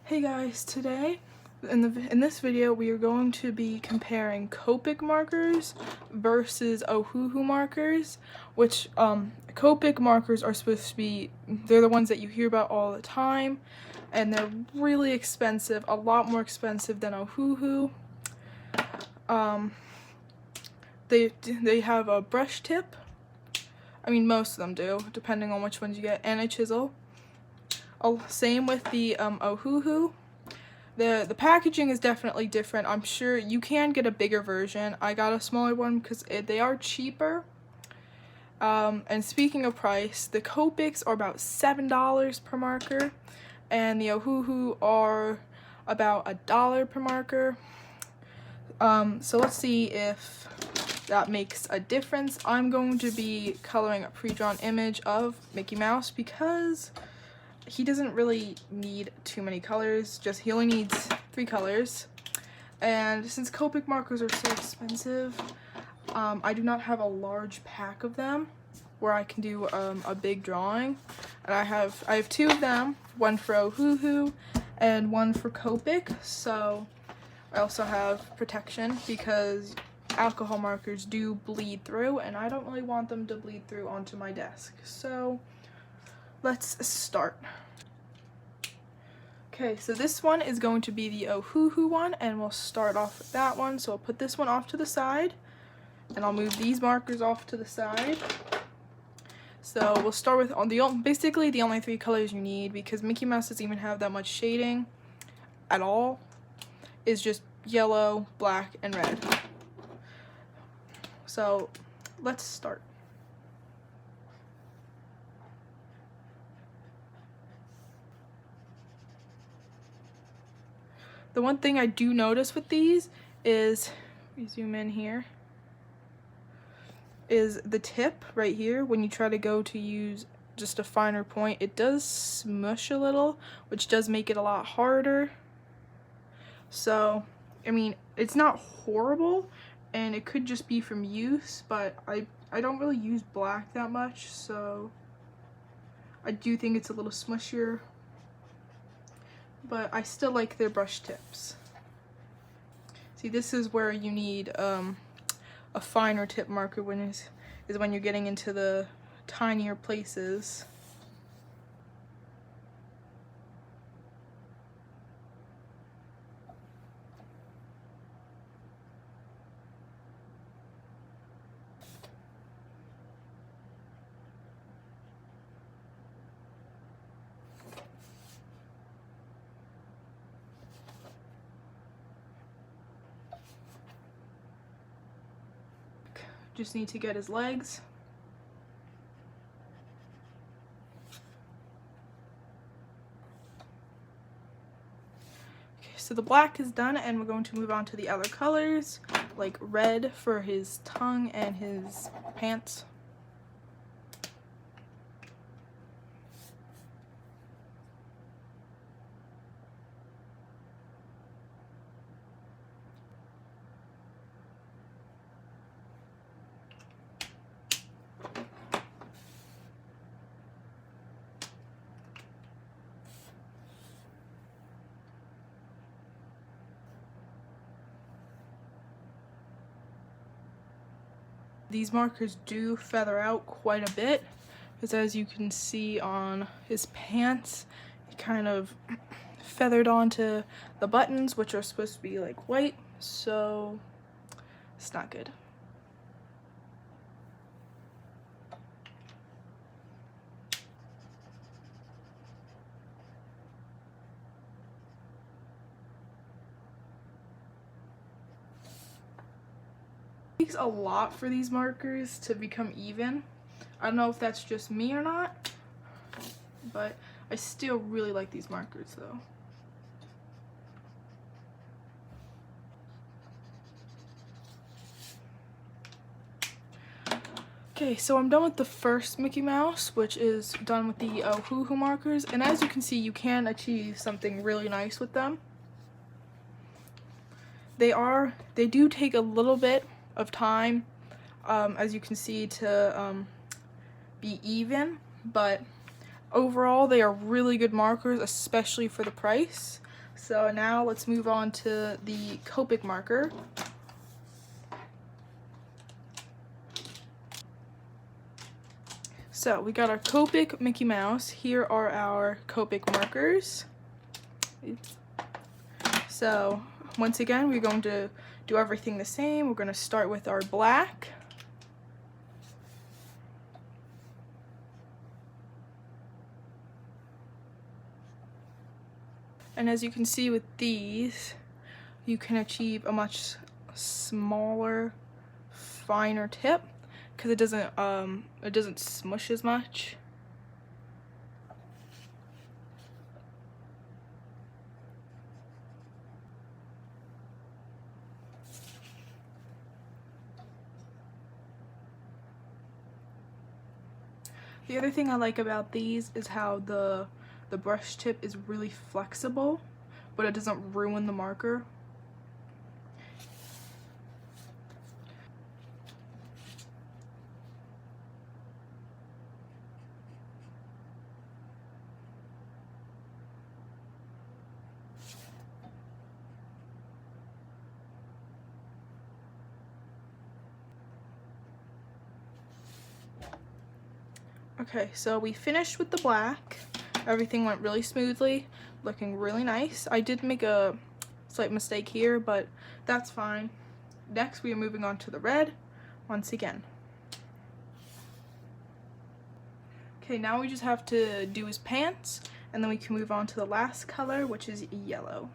Hey guys, today in this video we are going to be comparing Copic markers versus Ohuhu markers, which Copic markers are supposed to be, they're the ones that you hear about all the time, and they're really expensive, a lot more expensive than Ohuhu. They have a brush tip. I mean, most of them do, depending on which ones you get, and a chisel. Same with the Ohuhu. The packaging is definitely different. I'm sure you can get a bigger version. I got a smaller one because they are cheaper. And speaking of price, the Copics are about $7 per marker, and the Ohuhu are about $1 per marker. So let's see if that makes a difference. I'm going to be coloring a pre-drawn image of Mickey Mouse because he doesn't really need too many colors, he only needs 3 colors. And since Copic markers are so expensive, I do not have a large pack of them where I can do a big drawing. And I have 2 of them, one for Ohuhu and one for Copic. So I also have protection because alcohol markers do bleed through, and I don't really want them to bleed through onto my desk. So let's start. Okay, so this one is going to be the Ohuhu one, and we'll start off with that one. So I'll put this one off to the side, and I'll move these markers off to the side. So we'll start with basically the only 3 colors you need, because Mickey Mouse doesn't even have that much shading at all. It's just yellow, black, and red. So let's start. The one thing I do notice with these is, let me zoom in here, is the tip right here. When you try to go to use just a finer point, it does smush a little, which does make it a lot harder. So, I mean, it's not horrible, and it could just be from use, but I don't really use black that much, so I do think it's a little smushier. But I still like their brush tips. See, this is where you need a finer tip marker is when you're getting into the tinier places. Just need to get his legs. Okay, so the black is done, and we're going to move on to the other colors, like red for his tongue and his pants. These markers do feather out quite a bit, because as you can see on his pants, it kind of feathered onto the buttons, which are supposed to be like white, so it's not good. It takes a lot for these markers to become even. I don't know if that's just me or not, but I still really like these markers though. Okay, so I'm done with the first Mickey Mouse, which is done with the Ohuhu markers, and as you can see, you can achieve something really nice with them. They do take a little bit of time, as you can see, to be even, but overall they are really good markers, especially for the price. So now let's move on to the Copic marker. So we got our Copic Mickey Mouse. Here are our Copic markers. Oops. So once again, we're going to do everything the same. We're going to start with our black. And as you can see with these, you can achieve a much smaller, finer tip because it doesn't smush as much. The other thing I like about these is how the brush tip is really flexible, but it doesn't ruin the marker. Okay, so we finished with the black. Everything went really smoothly, looking really nice. I did make a slight mistake here, but that's fine. Next, we are moving on to the red once again. Okay, now we just have to do his pants, and then we can move on to the last color, which is yellow.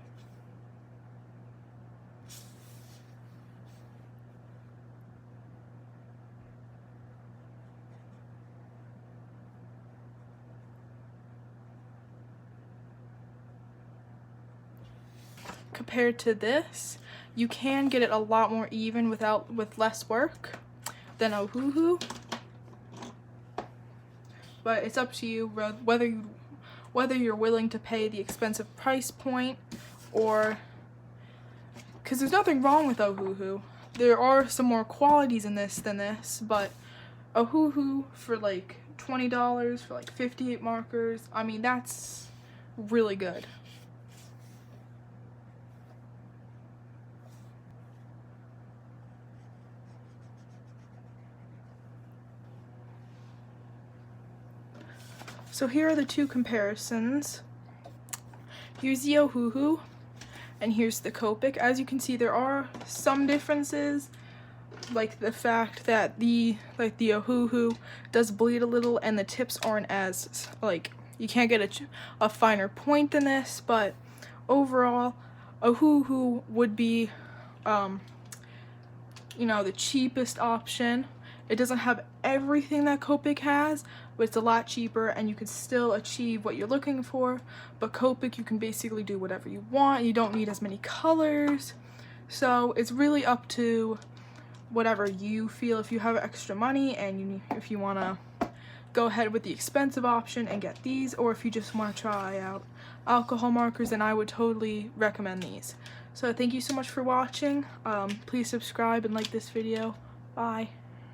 Compared to this, you can get it a lot more even with less work than Ohuhu. But it's up to you whether you're willing to pay the expensive price point, or because there's nothing wrong with Ohuhu. There are some more qualities in this than this, but Ohuhu for like $20 for like 58 markers, I mean, that's really good. So here are the two comparisons. Here's the Ohuhu, and here's the Copic. As you can see, there are some differences, like the fact that the Ohuhu does bleed a little, and the tips aren't as, like, you can't get a finer point than this, but overall, Ohuhu would be, you know, the cheapest option. It doesn't have everything that Copic has, but it's a lot cheaper and you can still achieve what you're looking for. But Copic, you can basically do whatever you want. You don't need as many colors. So it's really up to whatever you feel. If you have extra money and if you want to go ahead with the expensive option and get these, or if you just want to try out alcohol markers, then I would totally recommend these. So thank you so much for watching. Please subscribe and like this video. Bye.